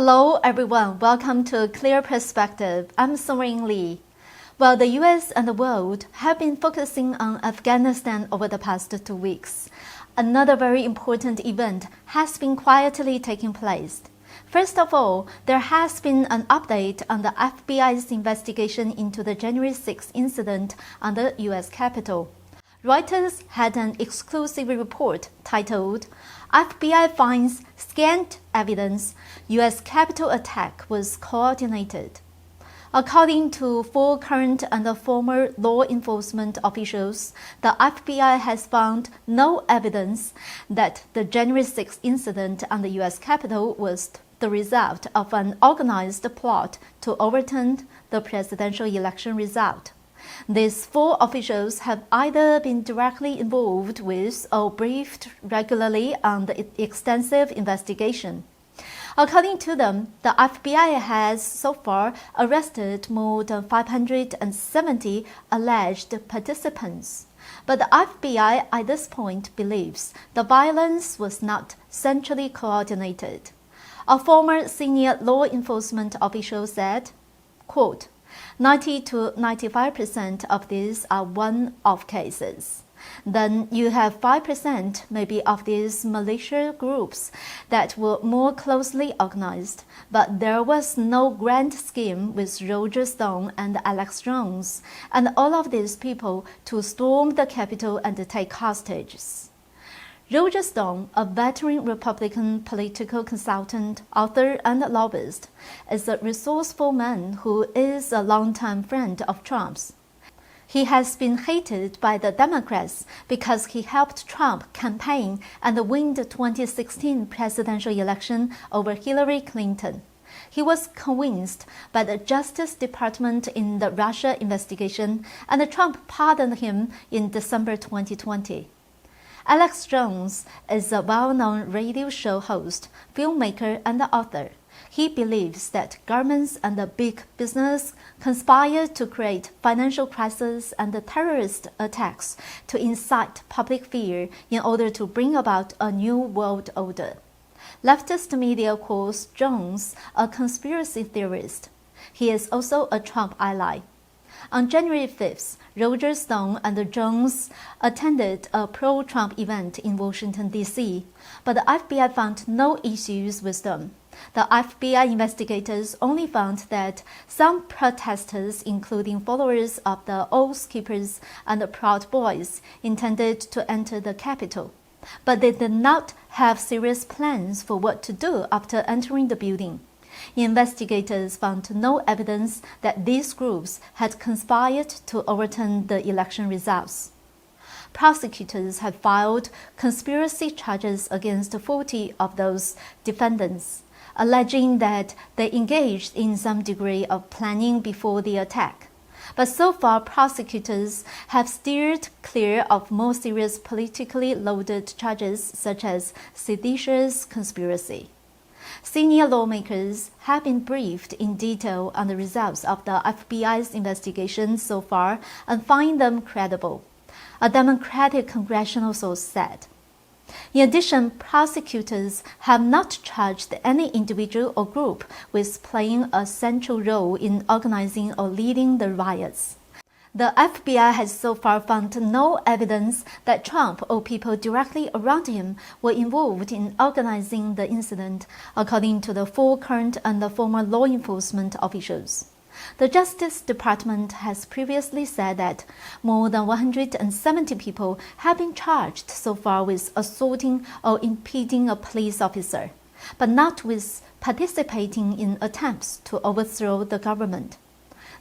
Hello everyone, welcome to Clear Perspective. I'm Serene. Well, the US and the world have been focusing on Afghanistan over the past 2 weeks. Another very important event has been quietly taking place. First of all, there has been an update on the FBI's investigation into the January 6 incident on the US Capitol. Reuters had an exclusive report titled, FBI finds scant evidence US Capitol attack was coordinated. According to 4 current and former law enforcement officials, the FBI has found no evidence that the January 6 incident on the US Capitol was the result of an organized plot to overturn the presidential election result. These 4 officials have either been directly involved with or briefed regularly on the extensive investigation. According to them, the FBI has so far arrested more than 570 alleged participants. But the FBI at this point believes the violence was not centrally coordinated. A former senior law enforcement official said, quote, 90 to 95% of these are one-off cases. Then you have 5% maybe of these militia groups that were more closely organized, but there was no grand scheme with Roger Stone and Alex Jones and all of these people to storm the Capitol and take hostages. Roger Stone, a veteran Republican political consultant, author, and lobbyist, is a resourceful man who is a longtime friend of Trump's. He has been hated by the Democrats because he helped Trump campaign and win the 2016 presidential election over Hillary Clinton. He was convinced by the Justice Department in the Russia investigation, and Trump pardoned him in December 2020. Alex Jones is a well-known radio show host, filmmaker, and author. He believes that governments and big business conspire to create financial crises and terrorist attacks to incite public fear in order to bring about a new world order. Leftist media calls Jones a conspiracy theorist. He is also a Trump ally. On January 5th, Roger Stone and Jones attended a pro-Trump event in Washington, D.C., but the FBI found no issues with them. The FBI investigators only found that some protesters, including followers of the Oath Keepers and the Proud Boys, intended to enter the Capitol, but they did not have serious plans for what to do after entering the building. Investigators found no evidence that these groups had conspired to overturn the election results. Prosecutors have filed conspiracy charges against 40 of those defendants, alleging that they engaged in some degree of planning before the attack. But so far, prosecutors have steered clear of more serious politically loaded charges such as seditious conspiracy. Senior lawmakers have been briefed in detail on the results of the FBI's investigation so far and find them credible, a Democratic congressional source said. In addition, prosecutors have not charged any individual or group with playing a central role in organizing or leading the riots. The FBI has so far found no evidence that Trump or people directly around him were involved in organizing the incident, according to the 4 current and former law enforcement officials. The Justice Department has previously said that more than 170 people have been charged so far with assaulting or impeding a police officer, but not with participating in attempts to overthrow the government.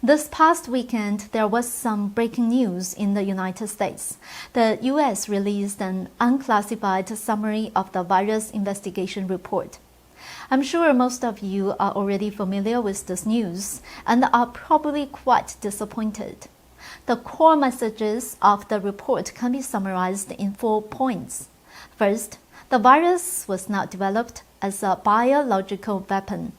This past weekend, there was some breaking news in the United States. The U.S. released an unclassified summary of the virus investigation report. I'm sure most of you are already familiar with this news and are probably quite disappointed. The core messages of the report can be summarized in 4 points. First, the virus was not developed as a biological weapon.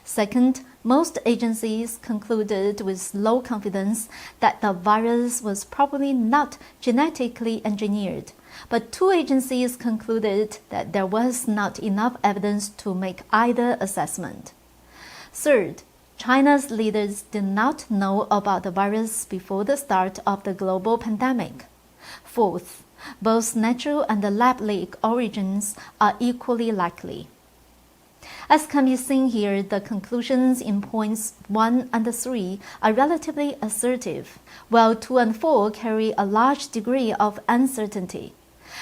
Second, most agencies concluded with low confidence that the virus was probably not genetically engineered, but 2 agencies concluded that there was not enough evidence to make either assessment. Third, China's leaders did not know about the virus before the start of the global pandemic. Fourth, both natural and lab-leak origins are equally likely. As can be seen here, the conclusions in points 1 and 3 are relatively assertive, while 2 and 4 carry a large degree of uncertainty.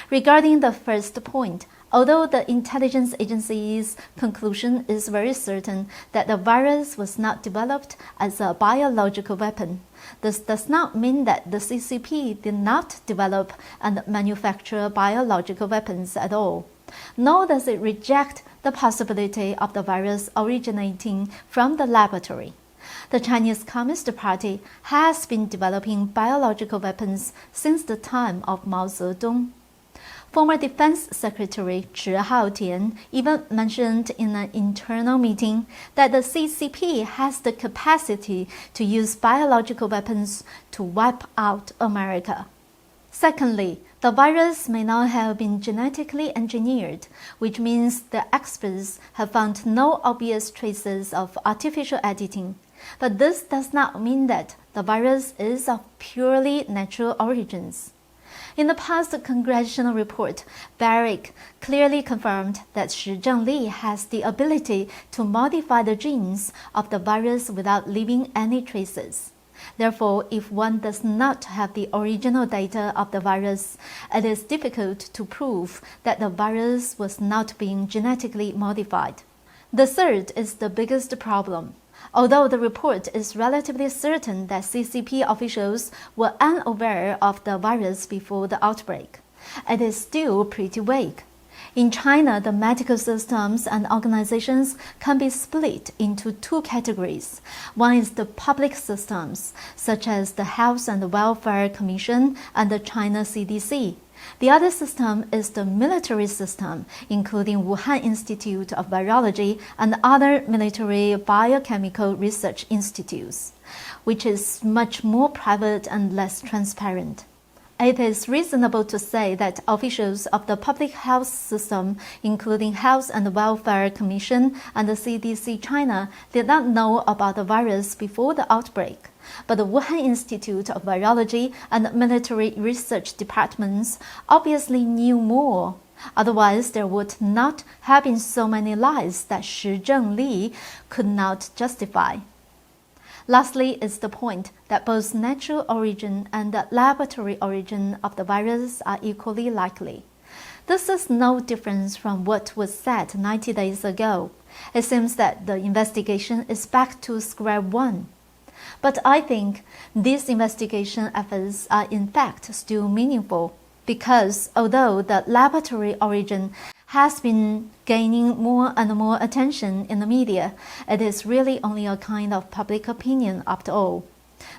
Regarding the first point, although the intelligence agency's conclusion is very certain that the virus was not developed as a biological weapon, this does not mean that the CCP did not develop and manufacture biological weapons at all, nor does it reject the possibility of the virus originating from the laboratory. The Chinese Communist Party has been developing biological weapons since the time of Mao Zedong. Former Defense Secretary Chi Haotian even mentioned in an internal meeting that the CCP has the capacity to use biological weapons to wipe out America. Secondly, the virus may not have been genetically engineered, which means the experts have found no obvious traces of artificial editing. But this does not mean that the virus is of purely natural origins. In the past congressional report, Barrick clearly confirmed that Shi Zhengli has the ability to modify the genes of the virus without leaving any traces. Therefore, if one does not have the original data of the virus, it is difficult to prove that the virus was not being genetically modified. The third is the biggest problem. Although the report is relatively certain that CCP officials were unaware of the virus before the outbreak, it is still pretty vague. In China, the medical systems and organizations can be split into two categories. One is the public systems, such as the Health and Welfare Commission and the China CDC. The other system is the military system, including Wuhan Institute of Virology and other military biochemical research institutes, which is much more private and less transparent. It is reasonable to say that officials of the public health system, including Health and Welfare Commission and the CDC China, did not know about the virus before the outbreak. But the Wuhan Institute of Virology and military research departments obviously knew more. Otherwise, there would not have been so many lies that Shi Zhengli could not justify. Lastly is the point that both natural origin and the laboratory origin of the virus are equally likely. This is no different from what was said 90 days ago. It seems that the investigation is back to square one. But I think these investigation efforts are in fact still meaningful because although the laboratory origin has been gaining more and more attention in the media, it is really only a kind of public opinion after all.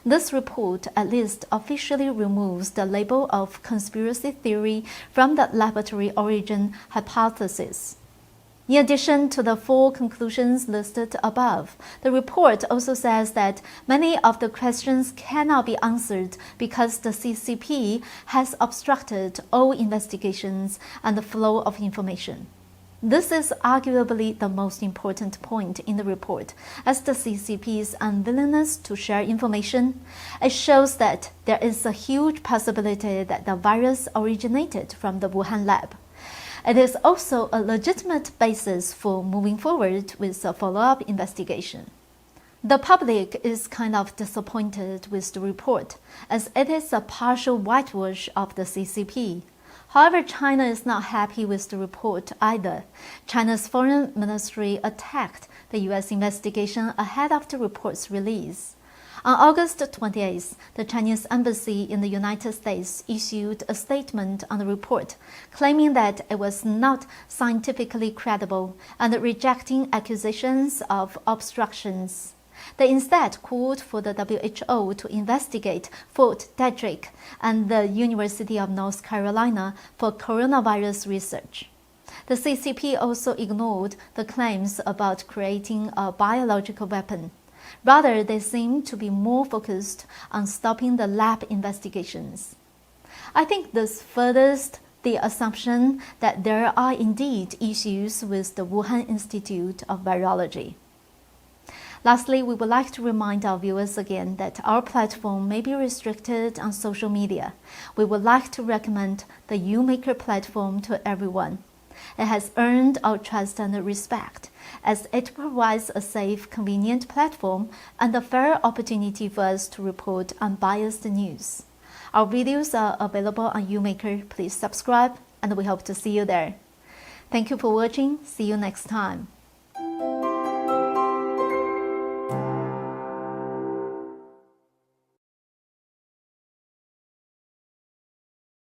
This report at least officially removes the label of conspiracy theory from the laboratory origin hypothesis. In addition to the 4 conclusions listed above, the report also says that many of the questions cannot be answered because the CCP has obstructed all investigations and the flow of information. This is arguably the most important point in the report, as the CCP's unwillingness to share information. It shows that there is a huge possibility that the virus originated from the Wuhan lab. It is also a legitimate basis for moving forward with a follow-up investigation. The public is kind of disappointed with the report, as it is a partial whitewash of the CCP. However, China is not happy with the report either. China's foreign ministry attacked the U.S. investigation ahead of the report's release. On August 28th, the Chinese embassy in the United States issued a statement on the report, claiming that it was not scientifically credible and rejecting accusations of obstructions. They instead called for the WHO to investigate Fort Detrick and the University of North Carolina for coronavirus research. The CCP also ignored the claims about creating a biological weapon. Rather, they seem to be more focused on stopping the lab investigations. I think this furthers the assumption that there are indeed issues with the Wuhan Institute of Virology. Lastly, we would like to remind our viewers again that our platform may be restricted on social media. We would like to recommend the UMaker platform to everyone. It has earned our trust and respect, as it provides a safe, convenient platform and a fair opportunity for us to report unbiased news. Our videos are available on UMaker. Please subscribe, and we hope to see you there. Thank you for watching. See you next time.